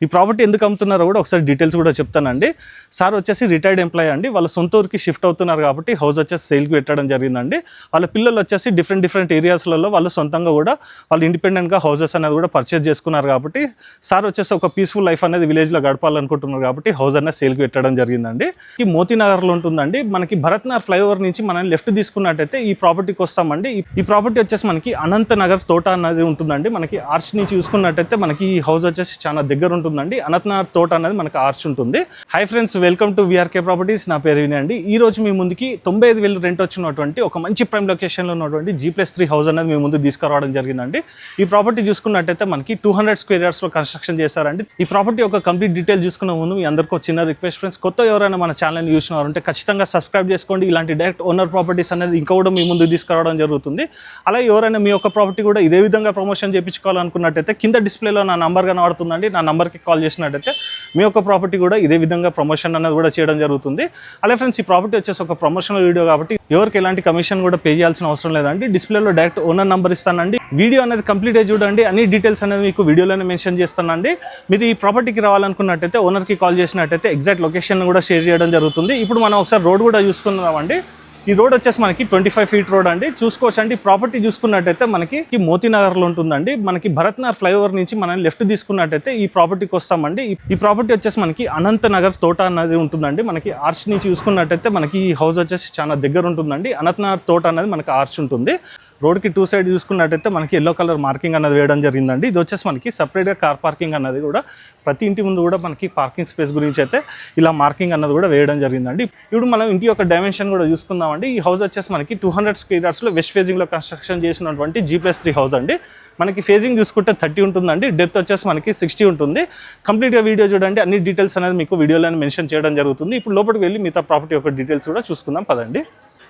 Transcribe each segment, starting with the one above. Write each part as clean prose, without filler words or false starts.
ఈ ప్రాపర్టీ ఎందుకు అమ్ముతున్నారో కూడా ఒకసారి డీటెయిల్స్ కూడా చెప్తానండి. సార్ వచ్చేసి రిటైర్డ్ ఎంప్లాయీ అండి. వాళ్ళ సొంత ఊరికి షిఫ్ట్ అవుతున్నారు కాబట్టి హౌస్ వచ్చేసి సేల్కి పెట్టడం జరిగిందండి. వాళ్ళ పిల్లలు వచ్చేసి డిఫరెంట్ ఏరియాస్లలో వాళ్ళు సొంతంగా కూడా వాళ్ళు ఇండిపెండెంట్గా హౌసెస్ అనేది కూడా పర్చేస్ చేసుకున్నారు కాబట్టి సార్ వచ్చేసి ఒక పీస్ఫుల్ లైఫ్ అనేది విలేజ్లో గడపాలనుకుంటున్నారు కాబట్టి హౌస్ అనేది సేల్కి పెట్టడం జరిగిందండి. ఈ మోతీనగర్లో ఉంటుందండి. మనకి భరత్ నగర్ ఫ్లైఓవర్ నుంచి మనం లెఫ్ట్ తీసుకున్నట్టయితే ఈ ప్రాపర్టీకి వస్తామండి. ఈ ప్రాపర్టీ వచ్చేసి మనకి అనంత నగర్ తోట అనేది ఉంటుందండి. మనకి ఆర్చ్ నుంచి చూసుకున్నట్టయితే మనకి ఈ హౌస్ వచ్చేసి చాలా దగ్గర ఉంటుందండి. అనంతనగర్ తోట అనేది మనకి ఆర్చ్ ఉంటుంది. Hi friends, welcome to VRK properties. నా పేరు వినయ్ అండి. ఈ రోజు మీ ముందుకి 95,000 రెంట్ వచ్చినటువంటి ఒక మంచి ప్రైమ్ లొకేషన్లో ఉన్నటువంటి G+3 హౌస్ అనేది మీ ముందు తీసుకురావడం జరిగిందండి. ఈ ప్రాపర్టీ చూసుకున్నట్టయితే మనకి 200 స్క్వేర్ యార్డ్స్లో కన్స్ట్రక్షన్ చేశారండి. ఈ ప్రాపర్టీ యొక్క కంప్లీట్ డీటెయిల్ చూసుకున్న ముందు మీ అందరికీ ఒక చిన్న రిక్వెస్ట్ ఫ్రెండ్స్, కొత్త ఎవరైనా మన ఛానల్ని చూసినారంటే ఖచ్చితంగా సబ్స్క్రైబ్ చేసుకోండి. ఇలాంటి డైరెక్ట్ ఓనర్ ప్రాపర్టీస్ అనేది ఇంకా కూడా మీ ముందు తీసుకురావడం జరుగుతుంది. అలాగే ఎవరైనా మీ యొక్క ప్రాపర్టీ కూడా ఇదే విధంగా ప్రమోషన్ చేయించుకోవాలనుకున్నట్టయితే కింద డిస్ప్లేలో నా నంబర్ కనబడుతుందండి. నా నంబర్కి కాల్ చేసినట్టయితే మీ యొక్క ప్రాపర్టీ కూడా ఇదే విధంగా ప్రమోషన్ అనేది కూడా చేయడం జరుగుతుంది. అలాగే ఫ్రెండ్స్, ఈ ప్రాపర్టీ వచ్చేసి ఒక ప్రమోషనల్ వీడియో కాబట్టి ఎవరికి ఎలాంటి కమిషన్ కూడా పే చేయాల్సిన అవసరం లేదండి. డిస్ప్లేలో డైరెక్ట్ ఓనర్ నంబర్ ఇస్తానండి. వీడియో అనేది కంప్లీట్గా చూడండి. అన్ని డీటెయిల్స్ అనేది మీకు వీడియోలోనే మెన్షన్ చేస్తానండి. మీరు ఈ ప్రాపర్టీకి రావాలనుకున్నట్టయితే ఓనర్కి కాల్ చేసినట్టయితే ఎగ్జాక్ట్ లొకేషన్ కూడా షేర్ చేయడం జరుగుతుంది. ఇప్పుడు మనం ఒకసారి రోడ్ కూడా చూసుకుందామండి. ఈ రోడ్ వచ్చేసి మనకి 25 ఫీట్ రోడ్ అండి. చూసుకోవచ్చు అండి. ప్రాపర్టీ చూసుకున్నట్టయితే మనకి మోతీనగర్లో ఉంటుందండి. మనకి భరత్ నగర్ ఫ్లైఓవర్ నుంచి మనం లెఫ్ట్ తీసుకున్నట్టయితే ఈ ప్రాపర్టీకి వస్తామండి. ఈ ప్రాపర్టీ వచ్చేసి మనకి అనంత నగర్ తోట అనేది ఉంటుందండి. మనకి ఆర్చ్ నుంచి చూసుకున్నట్టయితే మనకి ఈ హౌస్ వచ్చేసి చాలా దగ్గర ఉంటుందండి. అనంత నగర్ తోట అనేది మనకి ఆర్చ్ ఉంటుంది. రోడ్కి 2 సైడ్ చూసుకున్నట్టయితే మనకి ఎల్లో కలర్ మార్కింగ్ అనేది వేయడం జరిగిందండి. ఇది వచ్చేసి మనకి సపరేట్గా కార్ పార్కింగ్ అన్నది కూడా ప్రతి ఇంటి ముందు కూడా మనకి పార్కింగ్ స్పేస్ గురించి అయితే ఇలా మార్కింగ్ అన్నది కూడా వేయడం జరిగిందండి. ఇప్పుడు మనం ఇంటి యొక్క డైమెన్షన్ కూడా చూసుకుందామండి. ఈ హౌస్ వచ్చేసి మనకి 200 స్క్వేర్ యార్డ్స్లో వెస్ట్ ఫేజింగ్లో కన్స్ట్రక్షన్ చేసినటువంటి G+3 హౌస్ అండి. మనకి ఫేజింగ్ చూసుకుంటే 30 ఉంటుందండి. డెప్త్ వచ్చేసి మనకి 60 ఉంటుంది. కంప్లీట్గా వీడియో చూడండి. అన్ని డీటెయిల్స్ అనేది మీకు వీడియోలో మెన్షన్ చేయడం జరుగుతుంది. ఇప్పుడు లోపలికి వెళ్ళి మిగతా ప్రాపర్టీ యొక్క డీటెయిల్స్ కూడా చూసుకుందాం పదండి.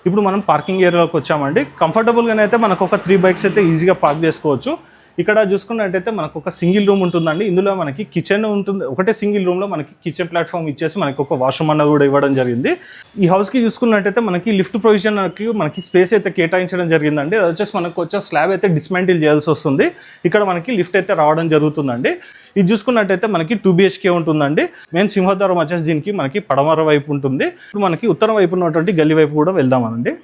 ఇప్పుడు మనం పార్కింగ్ ఏరియాలోకి వచ్చామండి. కంఫర్టబుల్గానే అయితే మనకు ఒక 3 బైక్స్ అయితే ఈజీగా పార్క్ చేసుకోవచ్చు. ఇక్కడ చూసుకున్నట్టయితే మనకు ఒక సింగిల్ రూమ్ ఉంటుందండి. ఇందులో మనకి కిచెన్ ఉంటుంది. ఒకటే సింగిల్ రూమ్లో మనకి కిచెన్ ప్లాట్ఫామ్ ఇచ్చేసి మనకి ఒక వాష్రూమ్ అన్నది కూడా ఇవ్వడం జరిగింది. ఈ హౌస్కి చూసుకున్నట్టయితే మనకి లిఫ్ట్ ప్రొవిజన్కి మనకి స్పేస్ అయితే కేటాయించడం జరిగిందండి. అది వచ్చేసి మనకు వచ్చే స్లాబ్ అయితే డిస్మాంటిల్ చేయాల్సి వస్తుంది. ఇక్కడ మనకి లిఫ్ట్ అయితే రావడం జరుగుతుందండి. ఇది చూసుకున్నట్టయితే మనకి 2 BHK ఉంటుందండి. మెయిన్ సింహద్వారం వచ్చేసి దీనికి మనకి పడమర వైపు ఉంటుంది. ఇప్పుడు మనకి ఉత్తరం వైపు ఉన్నటువంటి గల్లీ వైపు కూడా వెళ్దామనండి.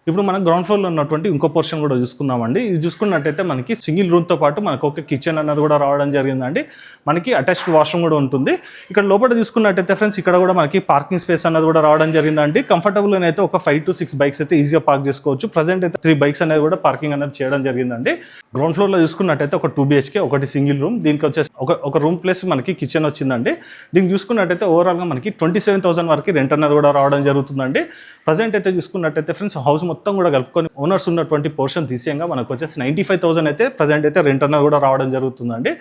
ఇప్పుడు మనం గ్రౌండ్ ఫ్లోర్లో ఉన్నటువంటి ఇంకో పోర్షన్ కూడా చూసుకుందామండి. ఇది చూసుకున్నట్టయితే మనకి సింగిల్ రూమ్తో పాటు మనకు ఒక కిచెన్ అన్నది కూడా రావడం జరిగిందండి. మనకి అటాచ్డ్ వాష్రూమ్ కూడా ఉంటుంది. ఇక్కడ లోపల చూసుకున్నట్టయితే ఫ్రెండ్స్, ఇక్కడ కూడా మనకి పార్కింగ్ స్పేస్ అన్నది కూడా రావడం జరిగిందండి. కంఫర్టబుల్ అయితే ఒక 5 to 6 బైక్స్ అయితే ఈజీగా పార్క్ చేసుకోవచ్చు. ప్రజెంట్ అయితే 3 బైక్స్ అనేది కూడా పార్కింగ్ అనేది చేయడం జరిగిందండి. గ్రౌండ్ ఫ్లోర్లో చూసుకున్నట్టయితే ఒక 2 BHK, ఒకటి సింగిల్ రూమ్. దీనికి వచ్చేసి ఒక రూమ్ ప్లస్ మనకి కిచెన్ వచ్చిందండి. దీనికి చూసుకున్నట్టయితే ఓవరాల్గా మనకి 27,000 వరకు రెంట్ అన్నది కూడా రావడం జరుగుతుందండి. ప్రజెంట్ అయితే చూసుకున్నట్టయితే ఫ్రెండ్స్, హౌస్ మొత్తం కూడా కలుపుకొని ఓనర్స్ ఉన్నటువంటి పోర్షన్ తీసేయంగా మనకు వచ్చేసి 95,000 అయితే ప్రజెంట్ అయితే రెంట్ అన్నది కూడా రావడం జరుగుతుందండి.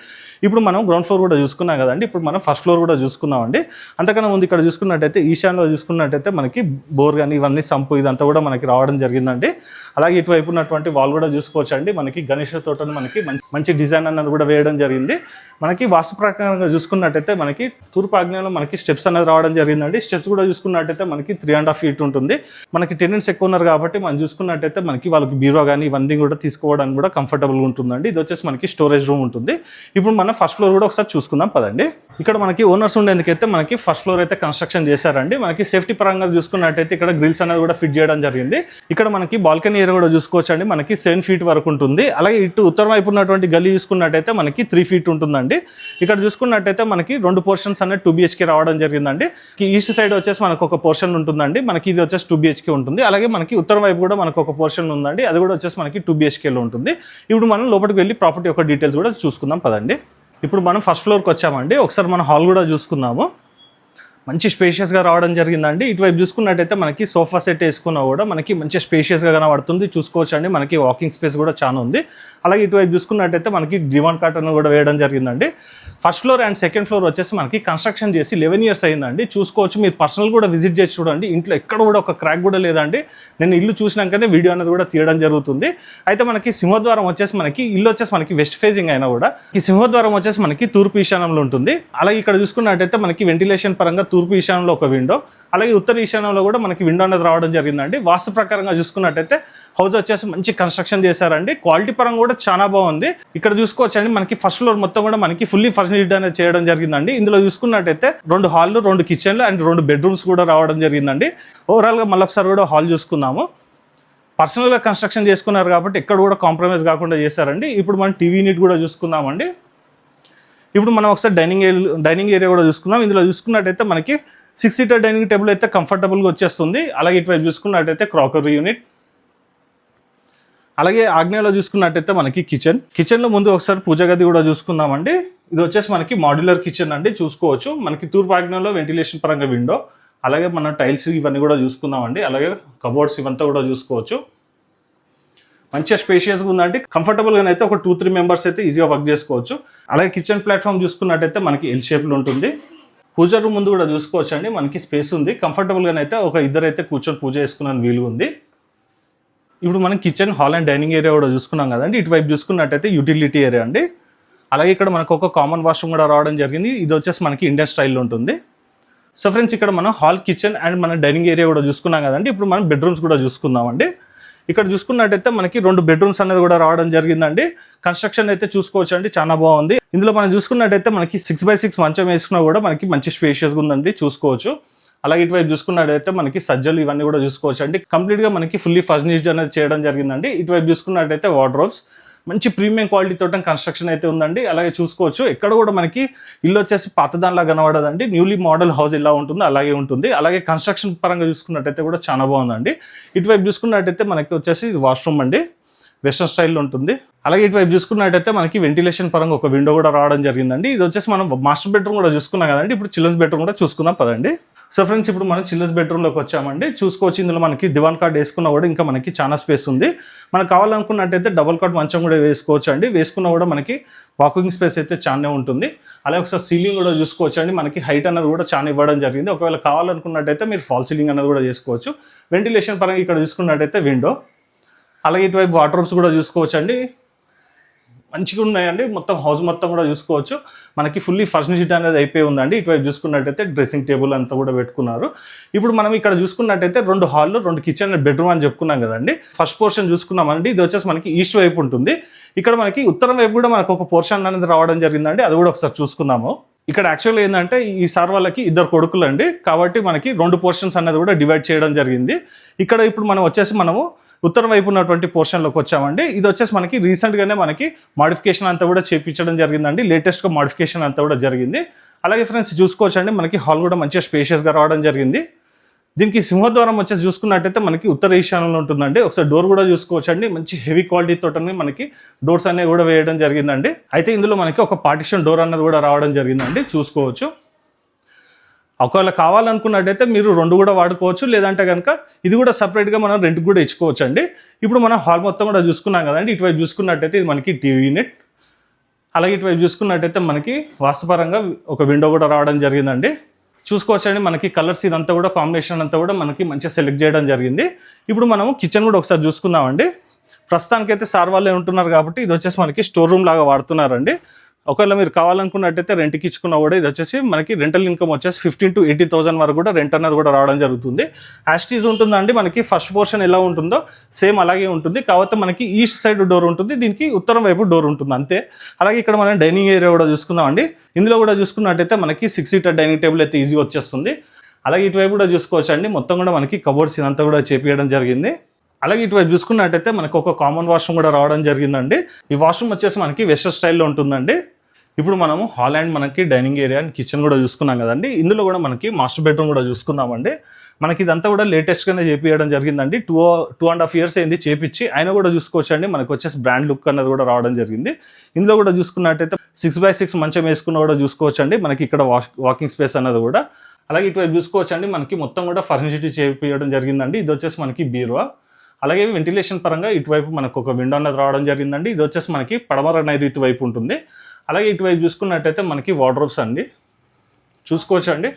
ఇప్పుడు మనం గ్రౌండ్ ఫ్లోర్ కూడా చూసుకున్నాం కదండి. ఇప్పుడు మనం ఫస్ట్ ఫ్లోర్ కూడా చూసుకున్నామండి. అంతకన్నా ముందు ఇక్కడ చూసుకున్నట్టయితే ఈశాన్లో చూసుకున్నట్టయితే మనకి బోర్ కానీ ఇవన్నీ సంపు ఇదంతా కూడా మనకి రావడం జరిగిందండి. అలాగే ఇటువైపు ఉన్నటువంటి వాల్ కూడా చూసుకోవచ్చు అండి. మనకి గణేష్ తోటను మనకి మంచి డిజైన్ అన్నది కూడా వేయడం జరిగింది. మనకి వాస్తు ప్రకారంగా చూసుకున్నట్టయితే మనకి తూర్పు ఆగ్నేయంలో మనకి స్టెప్స్ అనేది రావడం జరిగిందండి. స్టెప్స్ కూడా చూసుకున్నట్టయితే మనకి 3.5 feet ఉంటుంది. మనకి టెనెంట్స్ ఎక్కువ ఉన్నారు కాబట్టి మనం చూసుకున్నట్టయితే మనకి వాళ్ళకి బీరో కానీ ఇవన్నీ కూడా తీసుకోవడానికి కూడా కంఫర్టబుల్గా ఉంటుందండి. ఇది వచ్చేసి మనకి స్టోరేజ్ రూమ్ ఉంటుంది. ఇప్పుడు మనం ఫస్ట్ ఫ్లోర్ కూడా ఒకసారి చూసుకుందాం పదండి. ఇక్కడ మనకి ఓనర్స్ ఉండేందుకైతే మనకి ఫస్ట్ ఫ్లోర్ అయితే కన్స్ట్రక్షన్ చేశారండి. మనకి సేఫ్టీ పరంగా చూసుకున్నట్టయితే ఇక్కడ గ్రిల్స్ అనేది కూడా ఫిట్ చేయడం జరిగింది. ఇక్కడ మనకి బాల్కనీ ఏరియా కూడా చూసుకోవచ్చు అండి. మనకి 7 feet వరకు ఉంటుంది. అలాగే ఇటు ఉత్తరం వైపు ఉన్నటువంటి గల్లీ చూసుకున్నట్టయితే మనకి 3 feet ఉంటుందండి. ఇక్కడ చూసుకున్నట్టయితే మనకి 2 పోర్షన్స్ అనేది 2 BHK రావడం జరిగిందండి. ఈస్ట్ సైడ్ వచ్చేసి మనకు ఒక పోర్షన్ ఉంటుందండి. మనకి ఇది వచ్చేసి 2 BHK ఉంటుంది. అలాగే మనకి ఉత్తరం వైపు కూడా మనకు ఒక పోర్షన్ ఉందండి. అది కూడా వచ్చేసి మనకి 2 BHKలో ఉంటుంది. ఇప్పుడు మనం లోపలికి వెళ్ళి ప్రాపర్టీ యొక్క డీటెయిల్స్ కూడా చూసుకుందాం పదండి. ఇప్పుడు మనం ఫస్ట్ ఫ్లోర్కి వచ్చామండి. ఒకసారి మనం హాల్ కూడా చూసుకుందాము. మంచి స్పేషియస్గా రావడం జరిగిందండి. ఇటువైపు చూసుకున్నట్టయితే మనకి సోఫా సెట్ వేసుకున్నా కూడా మనకి మంచి స్పేషియస్గా కనబడుతుంది. చూసుకోవచ్చు అండి. మనకి వాకింగ్ స్పేస్ కూడా చాలా ఉంది. అలాగే ఇటువైపు చూసుకున్నట్టయితే మనకి దివాన్ కాటన్ కూడా వేయడం జరిగిందండి. First floor and second floor వచ్చేసి మనకి కన్స్ట్రక్షన్ చేసి 11 years అయిందండి. చూసుకోవచ్చు, మీరు పర్సనల్ కూడా విజిట్ చేసి చూడండి. ఇంట్లో ఎక్కడ కూడా ఒక క్రాక్ కూడా లేదండి. నేను ఇల్లు చూసినాకనే వీడియో అనేది కూడా తీయడం జరుగుతుంది. అయితే మనకి సింహద్వారం వచ్చేసి మనకి ఇల్లు వచ్చేసి మనకి వెస్ట్ ఫేజింగ్ అయినా కూడా ఈ సింహద్వారం వచ్చేసి మనకి తూర్పు ఈశాన్యంలో ఉంటుంది. అలాగే ఇక్కడ చూసుకున్నట్టయితే మనకి వెంటిలేషన్ పరంగా తూర్పు ఈశాన్యంలో ఒక విండో, అలాగే ఉత్తర ఈశాన్యంలో కూడా మనకి విండో అనేది రావడం జరిగిందండి. వాస్తు ప్రకారంగా చూసుకున్నట్టయితే హౌస్ వచ్చేసి మంచి కన్స్ట్రక్షన్ చేశారండి. క్వాలిటీ పరంగా కూడా చాలా బాగుంది. ఇక్కడ చూసుకోవచ్చండి మనకి ఫస్ట్ ఫ్లోర్ మొత్తం కూడా మనకి ఫుల్లీ ఫర్నిష్డ్ అనేది చేయడం జరిగిందండి. ఇందులో చూసుకున్నట్టయితే 2 హాల్లు, 2 కిచెన్లు అండ్ 2 బెడ్రూమ్స్ కూడా రావడం జరిగిందండి. ఓవరాల్గా మళ్ళొకసారి కూడా హాల్ చూసుకుందాము. పర్సనల్గా కన్స్ట్రక్షన్ చేసుకున్నారు కాబట్టి ఎక్కడ కూడా కాంప్రమైజ్ కాకుండా చేశారండి. ఇప్పుడు మనం టీవీ యూనిట్ కూడా చూసుకుందామండి. ఇప్పుడు మనం ఒకసారి డైనింగ్ ఏరియా కూడా చూసుకుందాం. ఇందులో చూసుకున్నట్టయితే మనకి 6 సీటర్ డైనింగ్ టేబుల్ అయితే కంఫర్టబుల్గా వచ్చేస్తుంది. అలాగే ఇటువైపు చూసుకున్నట్టయితే క్రాకరీ యూనిట్, అలాగే ఆగ్నేయలో చూసుకున్నట్టయితే మనకి కిచెన్లో ముందు ఒకసారి పూజ గది కూడా చూసుకుందామండి. ఇది వచ్చేసి మనకి మాడ్యులర్ కిచెన్ అండి. చూసుకోవచ్చు మనకి తూర్పు ఆగ్నేయంలో వెంటిలేషన్ పరంగా విండో, అలాగే మన టైల్స్ ఇవన్నీ కూడా చూసుకుందామండి. అలాగే కబోర్డ్స్ ఇవంతా కూడా చూసుకోవచ్చు. మంచిగా స్పేషియస్గా ఉందండి. కంఫర్టబుల్గా అయితే ఒక 2-3 మెంబర్స్ అయితే ఈజీగా వర్క్ చేసుకోవచ్చు. అలాగే కిచెన్ ప్లాట్ఫామ్ చూసుకున్నట్టయితే మనకి ఎల్ షేప్లో ఉంటుంది. పూజ రూమ్ ముందు కూడా చూసుకోవచ్చు అండి. మనకి స్పేస్ ఉంది. కంఫర్టబుల్గా అయితే ఒక ఇద్దరు అయితే కూర్చొని పూజ చేసుకున్న వీలు ఉంది. ఇప్పుడు మనం kitchen, hall and dining area కూడా చూసుకున్నాం కదండి. ఇటువైపు చూసుకున్నట్టయితే యూటిలిటీ ఏరియా అండి. అలాగే ఇక్కడ మనకు ఒక కామన్ వాష్రూమ్ కూడా రావడం జరిగింది. ఇది వచ్చేసి మనకి ఇండియన్ స్టైల్లో ఉంటుంది. సో ఫ్రెండ్స్, ఇక్కడ మనం హాల్, కిచెన్ అండ్ మన డైనింగ్ ఏరియా కూడా చూసుకున్నాం కదండి. ఇప్పుడు మనం బెడ్రూమ్స్ కూడా చూసుకుందామండి. ఇక్కడ చూసుకున్నట్టయితే మనకి 2 బెడ్రూమ్స్ అనేది కూడా రావడం జరిగిందండి. కన్స్ట్రక్షన్ అయితే చూసుకోవచ్చు అండి, చాలా బాగుంది. ఇందులో మనం చూసుకున్నట్టయితే మనకి 6x6 మంచం వేసుకున్నా కూడా మనకి మంచి స్పేషియస్గా ఉందండి, చూసుకోవచ్చు. అలాగే ఇటువైపు చూసుకున్నట్టయితే మనకి సజ్జలు ఇవన్నీ కూడా చూసుకోవచ్చు అండి. కంప్లీట్గా మనకి ఫుల్లీ ఫర్నిష్డ్ అనేది చేయడం జరిగిందండి. ఇటువైపు చూసుకున్నట్టయితే వార్డ్రోబ్స్, మంచి ప్రీమియం క్వాలిటీ తోట కన్స్ట్రక్షన్ అయితే ఉందండి. అలాగే చూసుకోవచ్చు ఎక్కడ కూడా మనకి ఇల్లు వచ్చేసి పాతదానిలా కనబడదండి. న్యూలీ మోడల్ హౌస్ ఎలా ఉంటుందో అలాగే ఉంటుంది. అలాగే కన్స్ట్రక్షన్ పరంగా చూసుకున్నట్టయితే కూడా చాలా బాగుందండి. ఇటువైపు చూసుకున్నట్టయితే మనకి వచ్చేసి వాష్రూమ్ అండి, వెస్టర్న్ స్టైల్లో ఉంటుంది. అలాగే ఇటువైపు చూసుకున్నట్టయితే మనకి వెంటిలేషన్ పరంగా ఒక విండో కూడా రావడం జరిగిందండి. ఇది వచ్చేసి మనం మాస్టర్ బెడ్రూమ్ కూడా చూసుకున్నాం కదండి. ఇప్పుడు చిల్డ్రన్స్ బెడ్రూమ్ కూడా చూసుకుందాం పదండి. సో ఫ్రెండ్స్, ఇప్పుడు మనం చిల్డ్రన్స్ బెడ్రూమ్లోకి వచ్చామండి. చూసుకోవచ్చు ఇందులో మనకి దివాన్ కాట్ వేసుకున్నా కూడా ఇంకా మనకి చాలా స్పేస్ ఉంది. మనకు కావాలనుకున్నట్టయితే డబుల్ కాట్ మంచం కూడా వేసుకోవచ్చు అండి. వేసుకున్నా కూడా మనకి వాకింగ్ స్పేస్ అయితే చాలా ఉంటుంది. అలాగే ఒకసారి సీలింగ్ కూడా చూసుకోవచ్చు అండి. మనకి హైట్ అనేది కూడా చాలా ఇవ్వడం జరిగింది. ఒకవేళ కావాలనుకున్నట్టయితే మీరు ఫాల్ సీలింగ్ అనేది కూడా చేసుకోవచ్చు. వెంటిలేషన్ పరంగా ఇక్కడ చూసుకున్నట్టయితే విండో, అలాగే ఇటువైపు వార్డ్రోబ్స్ కూడా చూసుకోవచ్చు అండి. మంచిగా ఉన్నాయండి. మొత్తం హౌస్ మొత్తం కూడా చూసుకోవచ్చు. మనకి ఫుల్లీ ఫర్నిష్డ్ అనేది అయిపోయి ఉందండి. ఇటువైపు చూసుకున్నట్టయితే డ్రెస్సింగ్ టేబుల్ అంతా కూడా పెట్టుకున్నారు. ఇప్పుడు మనం ఇక్కడ చూసుకున్నట్టయితే 2 హాల్లు, 2 కిచెన్, బెడ్రూమ్ అని చెప్పుకున్నాం కదండి. ఫస్ట్ పోర్షన్ చూసుకున్నామండి. ఇది వచ్చేసి మనకి ఈస్ట్ వైపు ఉంటుంది. ఇక్కడ మనకి ఉత్తరం వైపు కూడా మనకు ఒక పోర్షన్ అనేది రావడం జరిగిందండి. అది కూడా ఒకసారి చూసుకుందాము. ఇక్కడ యాక్చువల్గా ఏంటంటే ఈ సార్ వాళ్ళకి 2 కొడుకులు అండి. కాబట్టి మనకి 2 పోర్షన్స్ అనేది కూడా డివైడ్ చేయడం జరిగింది. ఇక్కడ ఇప్పుడు మనం వచ్చేసి మనము ఉత్తరం వైపు ఉన్నటువంటి పోర్షన్లోకి వచ్చామండి. ఇది వచ్చేసి మనకి రీసెంట్గానే మనకి మాడిఫికేషన్ అంతా కూడా చేయించడం జరిగిందండి. లేటెస్ట్గా మాడిఫికేషన్ అంతా కూడా జరిగింది. అలాగే ఫ్రెండ్స్ చూసుకోవచ్చు అండి, మనకి హాల్ కూడా మంచిగా స్పేషియస్గా రావడం జరిగింది. దీనికి సింహద్వారం వచ్చేసి చూసుకున్నట్టయితే మనకి ఉత్తర ఈశాన్యంలో ఉంటుందండి. ఒకసారి డోర్ కూడా చూసుకోవచ్చు అండి. మంచి హెవీ క్వాలిటీ తోటని మనకి డోర్స్ అనేవి కూడా వేయడం జరిగిందండి. అయితే ఇందులో మనకి ఒక పార్టిషన్ డోర్ అన్నది కూడా రావడం జరిగిందండి, చూసుకోవచ్చు. ఒకవేళ కావాలనుకున్నట్టయితే మీరు 2 కూడా వాడుకోవచ్చు. లేదంటే కనుక ఇది కూడా సపరేట్గా మనం రెంట్ కూడా ఇచ్చుకోవచ్చు అండి. ఇప్పుడు మనం హాల్ మొత్తం కూడా చూసుకున్నాం కదండి. ఇటువైపు చూసుకున్నట్టయితే ఇది మనకి టీవీ యూనిట్, అలాగే ఇటువైపు చూసుకున్నట్టయితే మనకి వాస్తుపరంగా ఒక విండో కూడా రావడం జరిగిందండి. చూసుకోవచ్చు అండి. మనకి కలర్స్ ఇదంతా కూడా కాంబినేషన్ అంతా కూడా మనకి మంచిగా సెలెక్ట్ చేయడం జరిగింది. ఇప్పుడు మనము కిచెన్ కూడా ఒకసారి చూసుకుందామండి. ప్రస్తుతానికైతే సార్ వాళ్ళే ఉంటున్నారు కాబట్టి ఇది వచ్చేసి మనకి స్టోర్ రూమ్ లాగా వాడుతున్నారండి. ఒకవేళ మీరు కావాలనుకున్నట్టయితే రెంట్కి ఇచ్చుకున్నా కూడా ఇది వచ్చేసి మనకి రెంటల్ ఇన్కమ్ వచ్చేసి 15,000 to 18,000 వరకు కూడా రెంట్ అనేది కూడా రావడం జరుగుతుంది. యాస్టీజ్ ఉంటుందండి. మనకి ఫస్ట్ పోర్షన్ ఎలా ఉంటుందో సేమ్ అలాగే ఉంటుంది. కాకపోతే మనకి ఈస్ట్ సైడ్ డోర్ ఉంటుంది, దీనికి ఉత్తరం వైపు డోర్ ఉంటుంది అంతే. అలాగే ఇక్కడ మనం డైనింగ్ ఏరియా కూడా చూసుకుందామండి. ఇందులో కూడా చూసుకున్నట్టయితే మనకి 6 సీటర్ డైనింగ్ టేబుల్ అయితే ఈజీ వచ్చేస్తుంది. అలాగే ఇటువైపు కూడా చూసుకోవచ్చు అండి. మొత్తం కూడా మనకి కబోర్డ్స్ ఇదంతా కూడా చేపించడం జరిగింది. అలాగే ఇటువైపు చూసుకున్నట్టయితే మనకు ఒక కామన్ వాష్రూమ్ కూడా రావడం జరిగిందండి. ఈ వాష్రూమ్ వచ్చేసి మనకి వెస్టర్న్ స్టైల్లో ఉంటుందండి. ఇప్పుడు మనము హాల్ అండ్ మనకి డైనింగ్ ఏరియా అండ్ కిచెన్ కూడా చూసుకున్నాం కదండి. ఇందులో కూడా మనకి మాస్టర్ బెడ్రూమ్ కూడా చూసుకుందామండి. మనకి ఇదంతా కూడా లేటెస్ట్గానే చేపించడం జరిగిందండి. 2.5 years అయింది చేపించి. అయినా కూడా చూసుకోవచ్చు అండి, మనకు వచ్చేసి బ్రాండ్ లుక్ అనేది కూడా రావడం జరిగింది. ఇందులో కూడా చూసుకున్నట్టయితే 6x6 మంచం వేసుకున్న కూడా చూసుకోవచ్చు అండి. మనకి ఇక్కడ వాకింగ్ స్పేస్ అనేది కూడా. అలాగే ఇటువైపు చూసుకోవచ్చు అండి, మనకి మొత్తం కూడా ఫర్నిచర్ చేపించడం జరిగిందండి. ఇది వచ్చేసి మనకి బీరువా. అలాగే వెంటిలేషన్ పరంగా ఇటువైపు మనకు ఒక విండో అనేది రావడం జరిగిందండి. ఇది వచ్చేసి మనకి పడమర నైరుతి వైపు ఉంటుంది. అలాగే ఇటువైపు చూసుకున్నట్టయితే మనకి వార్డ్రోబ్స్ అండి, చూసుకోవచ్చు అండి.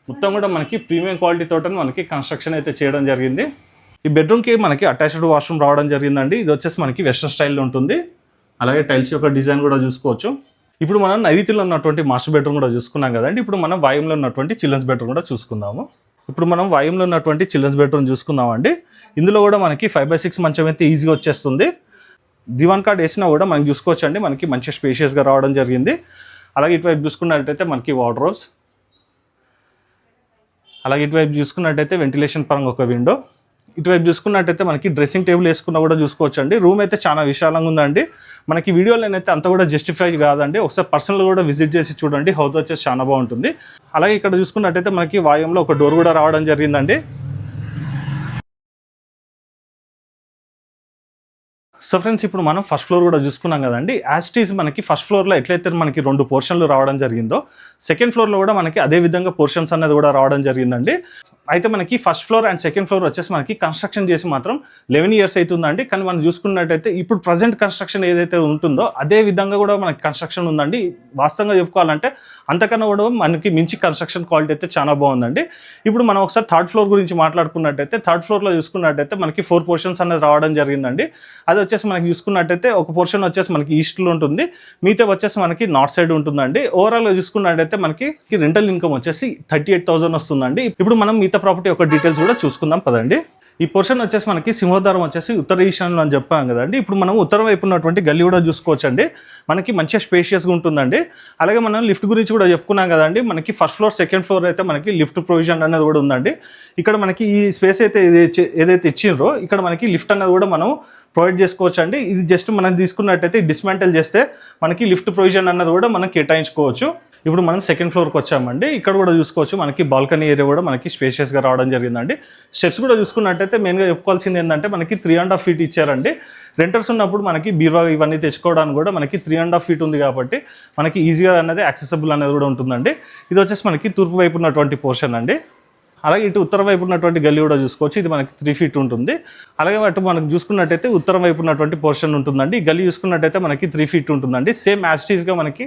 మొత్తం కూడా మనకి ప్రీమియం క్వాలిటీ తోట మనకి కన్స్ట్రక్షన్ అయితే చేయడం జరిగింది. ఈ బెడ్రూమ్కి మనకి అటాచ్డ్ వాష్రూమ్ రావడం జరిగిందండి. ఇది వచ్చేసి మనకి వెస్టర్న్ స్టైల్లో ఉంటుంది. అలాగే టైల్స్ యొక్క డిజైన్ కూడా చూసుకోవచ్చు. ఇప్పుడు మనం నైరుతిలో ఉన్నటువంటి మాస్టర్ బెడ్రూమ్ కూడా చూసుకున్నాం కదండి. ఇప్పుడు మనం వాయుంలో ఉన్నటువంటి చిల్డ్రన్స్ బెడ్రూమ్ కూడా చూసుకుందాము. ఇప్పుడు మనం వాయుంలో ఉన్నటువంటి చిల్డ్రన్స్ బెడ్రూమ్ చూసుకుందామండి. ఇందులో కూడా మనకి 5/6 మంచం అయితే ఈజీగా వచ్చేస్తుంది. దివాన్ కార్డ్ వేసినా కూడా మనకి చూసుకోవచ్చండి, మనకి మంచి స్పేషియస్గా రావడం జరిగింది. అలాగే ఇటువైపు చూసుకున్నట్టయితే మనకి వార్డ్రోబ్స్, అలాగే ఇటువైపు చూసుకున్నట్టయితే వెంటిలేషన్ పరంగా ఒక విండో, ఇటువైపు చూసుకున్నట్టయితే మనకి డ్రెస్సింగ్ టేబుల్ వేసుకున్నా కూడా చూసుకోవచ్చండి. రూమ్ అయితే చాలా విశాలంగా ఉందండి. మనకి వీడియోలోనైతే అంత కూడా జస్టిఫై కాదండి, ఒకసారి పర్సనల్ కూడా విజిట్ చేసి చూడండి. హౌస్ వచ్చేసి చాలా బాగుంటుంది. అలాగే ఇక్కడ చూసుకున్నట్టయితే మనకి వాయుంలో ఒక డోర్ కూడా రావడం జరిగిందండి. సో ఫ్రెండ్స్, ఇప్పుడు మనం ఫస్ట్ ఫ్లోర్ కూడా చూసుకున్నాం కదండి. యాస్టీస్ మనకి ఫస్ట్ ఫ్లోర్లో ఎట్లయితే మనకి 2 పోర్షన్లు రావడం జరిగిందో, సెకండ్ ఫ్లోర్లో కూడా మనకి అదే విధంగా పోర్షన్స్ అనేది కూడా రావడం జరిగిందండి. అయితే మనకి first floor and second floor వచ్చేసి మనకి కన్స్ట్రక్షన్ చేసి మాత్రం 11 years అవుతుందండి. కానీ మనం చూసుకున్నట్టయితే ఇప్పుడు ప్రజెంట్ కన్స్ట్రక్షన్ ఏదైతే ఉంటుందో అదే విధంగా కూడా మనకి కన్స్ట్రక్షన్ ఉందండి. వాస్తవంగా చెప్పుకోవాలంటే అంతకన్నా కూడా మనకి మించి కన్స్ట్రక్షన్ క్వాలిటీ అయితే చాలా బాగుందండి. ఇప్పుడు మనం ఒకసారి థర్డ్ ఫ్లోర్ గురించి మాట్లాడుకున్నట్టయితే, థర్డ్ ఫ్లోర్లో చూసుకున్నట్టయితే మనకి 4 పోర్షన్స్ అనేది రావడం జరిగిందండి. అది వచ్చేసి మనకి చూసుకున్నట్టయితే ఒక పోర్షన్ వచ్చేసి మనకి ఈస్ట్లో ఉంటుంది, మిగతా వచ్చేసి మనకి నార్త్ సైడ్ ఉంటుందండి. ఓవరాల్గా చూసుకున్నట్టయితే మనకి రెంటల్ ఇన్కమ్ వచ్చేసి 38,000 వస్తుందండి. ఇప్పుడు మనం మిగతా ప్రాపర్టీ యొక్క డీటెయిల్స్ కూడా చూసుకుందాం పదండి. ఈ పోర్షన్ వచ్చేసి మనకి సింహద్వారం వచ్చేసి ఉత్తర ఈశాన్యంలో అని చెప్పాం కదండి. ఇప్పుడు మనం ఉత్తరం వైపు ఉన్నటువంటి గల్లీ కూడా చూసుకోవచ్చండి. మనకి మంచిగా స్పేషియస్గా ఉంటుందండి. అలాగే మనం లిఫ్ట్ గురించి కూడా చెప్పుకున్నాం కదండి. మనకి ఫస్ట్ ఫ్లోర్ సెకండ్ ఫ్లోర్ అయితే మనకి లిఫ్ట్ ప్రొవిజన్ అనేది కూడా ఉందండి. ఇక్కడ మనకి ఈ స్పేస్ అయితే ఏదైతే ఇచ్చిండ్రో ఇక్కడ మనకి లిఫ్ట్ అనేది కూడా మనం ప్రొవైడ్ చేసుకోవచ్చు అండి. ఇది జస్ట్ మనం తీసుకున్నట్టయితే డిస్మాంటిల్ చేస్తే మనకి లిఫ్ట్ ప్రొవిజన్ అన్నది కూడా మనం కేటాయించుకోవచ్చు. ఇప్పుడు మనం సెకండ్ ఫ్లోర్కి వచ్చామండి. ఇక్కడ కూడా చూసుకోవచ్చు మనకి బాల్కనీ ఏరియా కూడా మనకి స్పేషియస్గా రావడం జరిగిందండి. స్టెప్స్ కూడా చూసుకున్నట్టయితే మెయిన్గా చెప్పుకోవాల్సింది ఏంటంటే మనకి 3.5 feet ఇచ్చారండి. రెంటర్స్ ఉన్నప్పుడు మనకి బీరువా ఇవన్నీ తెచ్చుకోవడానికి కూడా మనకి 3.5 feet ఉంది కాబట్టి మనకి ఈజీగా అనేది యాక్సెసిబుల్ అనేది కూడా ఉంటుందండి. ఇది వచ్చేసి మనకి తూర్పు వైపు ఉన్నటువంటి పోర్షన్ అండి. అలాగే ఇటు ఉత్తరం వైపు ఉన్నటువంటి గల్లీ కూడా చూసుకోవచ్చు. ఇది మనకి 3 feet ఉంటుంది. అలాగే అటు మనకు చూసుకున్నట్టయితే ఉత్తరం వైపు ఉన్నటువంటి పోర్షన్ ఉంటుందండి. ఈ గల్లీ చూసుకున్నట్టయితే మనకి 3 feet ఉంటుందండి. సేమ్ యాస్టీస్గా మనకి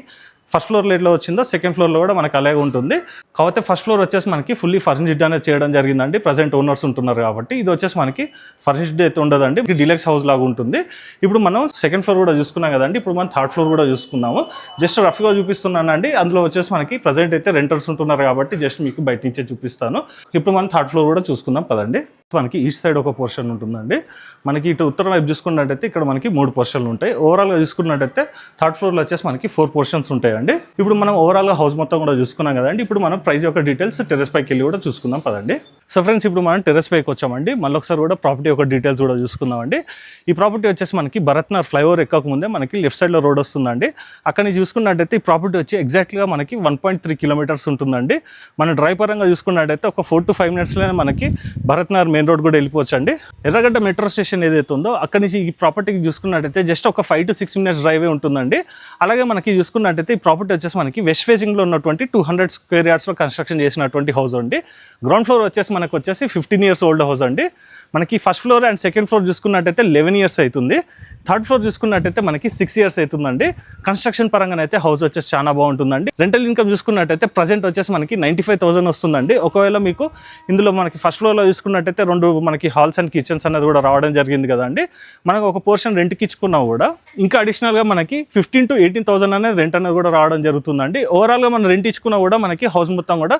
ఫస్ట్ ఫ్లోర్లో ఎట్లా వచ్చిందో సెకండ్ ఫ్లోర్లో కూడా మనకి అలాగే ఉంటుంది. కాకపోతే ఫస్ట్ ఫ్లోర్ వచ్చేసి మనకి ఫుల్లీ ఫర్నిష్డ్ అనేది చేయడం జరిగిందండి. ప్రజెంట్ ఓనర్స్ ఉంటున్నారు కాబట్టి ఇది వచ్చేసి మనకి ఫర్నిష్డ్ అయితే ఉండదండి, డీలక్స్ హౌస్ లాగా ఉంటుంది. ఇప్పుడు మనం సెకండ్ ఫ్లోర్ కూడా చూసుకున్నాం కదండి. ఇప్పుడు మనం థర్డ్ ఫ్లోర్ కూడా చూసుకున్నాము. జస్ట్ రఫ్గా చూపిస్తున్నానండి. అందులో వచ్చేసి మనకి ప్రజెంట్ అయితే రెంటర్స్ ఉంటున్నారు కాబట్టి జస్ట్ మీకు బయట నుంచే చూపిస్తాను. ఇప్పుడు మనం థర్డ్ ఫ్లోర్ కూడా చూసుకుందాం పదండి. మనకి ఈస్ట్ సైడ్ ఒక పోర్షన్ ఉంటుందండి. మనకి ఇటు ఉత్తరం వైపు చూసుకున్నట్టయితే ఇక్కడ మనకి 3 పోర్షన్లు ఉంటాయి. ఓవరాల్గా చూసుకున్నట్టయితే థర్డ్ ఫ్లోర్లో వచ్చేసి మనకి 4 పోర్షన్స్ ఉంటాయండి. ఇప్పుడు మనం ఓవరాల్గా హౌస్ మొత్తం కూడా చూసుకున్నాం కదండి. ఇప్పుడు మనం ప్రైస్ యొక్క డీటెయిల్స్ టెర్రస్ పైకి వెళ్ళి కూడా చూసుకుందాం పదండి. సో ఫ్రెండ్స్, ఇప్పుడు మనం టెర్రస్ పైకి వచ్చామండి. మళ్ళీ ఒకసారి కూడా ప్రాపర్టీ యొక్క డీటెయిల్స్ కూడా చూసుకుందామండి. ఈ ప్రాపర్టీ వచ్చేసి మనకి భరత్నగర్ ఫ్లైఓవర్ ఎక్కకముందే మనకి లెఫ్ట్ సైడ్లో రోడ్ వస్తుందండి. అక్కడ నుంచి చూసుకున్నట్టయితే ఈ ప్రాపర్టీ వచ్చి ఎగ్జాక్ట్గా మనకి 1.3 kilometers ఉంటుందండి. మన డ్రైవ్ పరంగా చూసుకున్నట్టయితే ఒక 4 to 5 minutesలోనే మనకి భరత్నగర్ మెయిన్ రోడ్ కూడా వెళ్ళిపోవచ్చు అండి. ఎర్రగడ్డ మెట్రో స్టేషన్ ఏదైతే ఉందో అక్కడి నుంచి ఈ ప్రాపర్టీకి చూసుకున్నట్టయితే జస్ట్ ఒక 5 to 6 minutes డ్రైవే ఉంటుందండి. అలాగే మనకి చూసుకున్నట్టయితే ఈ ప్రాపర్టీ వచ్చేసి మనకి వెస్ట్ ఫేసింగ్లో ఉన్నటువంటి 200 square yardsలో కన్స్ట్రక్షన్ చేసినటువంటి హౌస్ అండి. గ్రౌండ్ ఫ్లోర్ వచ్చేసి మనకు వచ్చేసి 15 years ఓల్డ్ హౌస్ అండి. మనకి first floor and second floor చూసుకున్నట్టయితే 11 years అవుతుంది. థర్డ్ ఫ్లోర్ చూసుకున్నట్టయితే మనకి 6 years అవుతుందండి. కన్స్ట్రక్షన్ పరంగానైతే హౌస్ వచ్చేసి చాలా బాగుంటుందండి. రెంటల్ ఇన్కమ్ చూసుకున్నట్టయితే ప్రజెంట్ వచ్చేసి మనకి 95,000 వస్తుందండి. ఒకవేళ మీకు ఇందులో మనకి ఫస్ట్ ఫ్లోర్లో చూసుకున్నట్టయితే 2 మనకి హాల్స్ అండ్ కిచెన్స్ అనేది కూడా రావడం జరిగింది కదండి. మనకు ఒక పోర్షన్ రెంట్కి ఇచ్చుకున్నా కూడా ఇంకా అడిషనల్గా మనకి 15,000 to 18,000 అనేది రెంట్ అనేది కూడా రావడం జరుగుతుందండి. ఓవరాల్గా మనం రెంట్ ఇచ్చుకున్నా కూడా మనకి హౌస్ మొత్తం కూడా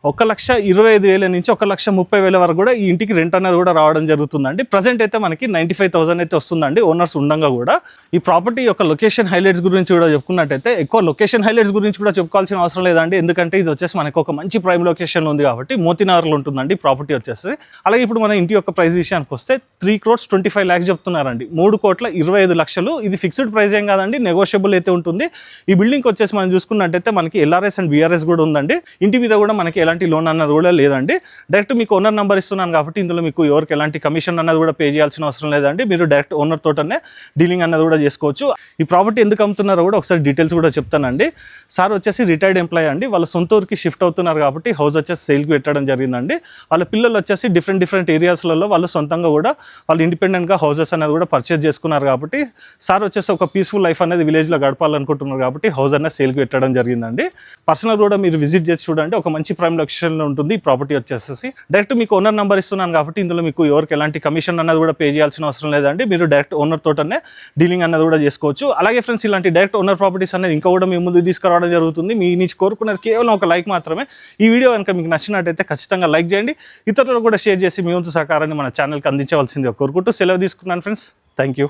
1,25,000 నుంచి 1,30,000 వరకు కూడా ఈ ఇంటికి రెంట్ అనేది కూడా రావడం జరుగుతుందండి. ప్రజెంట్ అయితే మనకి 95,000 అయితే వస్తుందండి ఓనర్స్ ఉండగా కూడా. ఈ ప్రాపర్టీ యొక్క లొకేషన్ హైలైట్స్ గురించి కూడా చెప్పుకున్నట్టయితే ఎక్కువ లొకేషన్ హైలైట్స్ గురించి కూడా చెప్పుకోవాల్సిన అవసరం లేదండి. ఎందుకంటే ఇది వచ్చేసి మనకి ఒక మంచి ప్రైమ్ లొకేషన్ ఉంది కాబట్టి మోతీనగర్లో ఉంటుందండి ప్రాపర్టీ వచ్చేసి. అలాగే ఇప్పుడు మన ఇంటి యొక్క ప్రైస్ విషయానికి వస్తే 3,25 lakhs చెప్తున్నారండి. 3,25,00,000 ఇది ఫిక్స్డ్ ప్రైస్ ఏం కాదండి, నెగోషియబుల్ అయితే ఉంటుంది. ఈ బిల్డింగ్ వచ్చేసి మనం చూసుకున్నట్టయితే మనకి LRS అండ్ BRS కూడా ఉందండి. ఇంటి మీద కూడా మనకి ఎలాంటి లోన్ అన్నది కూడా లేదండి. డైరెక్ట్ మీకు ఓనర్ నెంబర్ ఇస్తున్నాను కాబట్టి ఇందులో మీకు ఎవరికి ఎలాంటి కమిషన్ అన్నది కూడా పే చేయాల్సిన అవసరం లేదండి. మీరు డైరెక్ట్ ఓనర్ తోటనే డీలింగ్ అన్నది కూడా చేసుకోవచ్చు. ఈ ప్రాపర్టీ ఎందుకు అమ్ముతున్నారో కూడా ఒకసారి డీటెయిల్స్ కూడా చెప్తానండి. సార్ వచ్చేసి రిటైర్డ్ ఎంప్లాయీ అండి. వాళ్ళ సొంత ఊరికి షిఫ్ట్ అవుతున్నారు కాబట్టి హౌస్ వచ్చేసి సేల్కి పెట్టడం జరిగిందండి. వాళ్ళ పిల్లలు వచ్చేసి డిఫరెంట్ ఏరియాస్లలో వాళ్ళు సొంతంగా కూడా వాళ్ళు ఇండిపెండెంట్గా హౌసెస్ అనేది కూడా పర్చేస్ చేసుకున్నారు కాబట్టి సార్ వచ్చేసి ఒక పీస్ఫుల్ లైఫ్ అనేది విలేజ్లో గడపాలనుకుంటున్నారు కాబట్టి హౌస్ అనేది సేల్కి పెట్టడం జరిగిందండి. పర్సనల్ కూడా మీరు విజిట్ చేసి చూడండి. ఒక మంచి ప్రైమ్ లొకేషన్లో ఉంటుంది ఈ ప్రాపర్టీ వచ్చేసి. డైరెక్ట్ మీకు ఓనర్ నెంబర్ ఇస్తున్నాను కాబట్టి ఇందులో మీకు ఎవరికి ఎలాంటి కమిషన్ అన్నది కూడా పే చేయాల్సిన అవసరం లేదండి. మీరు డైరెక్ట్ ఓనర్ తోటనే డీలింగ్ అన్నది కూడా చేసుకోవచ్చు. అలాగే ఫ్రెండ్స్, ఇలాంటి డైరెక్ట్ ఓనర్ ప్రాపర్టీస్ అనేది ఇంకా కూడా మీ ముందు తీసుకురావడం జరుగుతుంది. మీ నుంచి కోరుకున్నది కేవలం ఒక లైక్ మాత్రమే. ఈ వీడియో కనుక మీకు నచ్చినట్టయితే ఖచ్చితంగా లైక్ చేయండి, ఇతరులకు కూడా షేర్ చేసి మీ వంతు సహకారాన్ని మన ఛానల్కి అందించవలసిందిగా కోరుకుంటూ సెలవు తీసుకున్నాను ఫ్రెండ్స్. Thank you.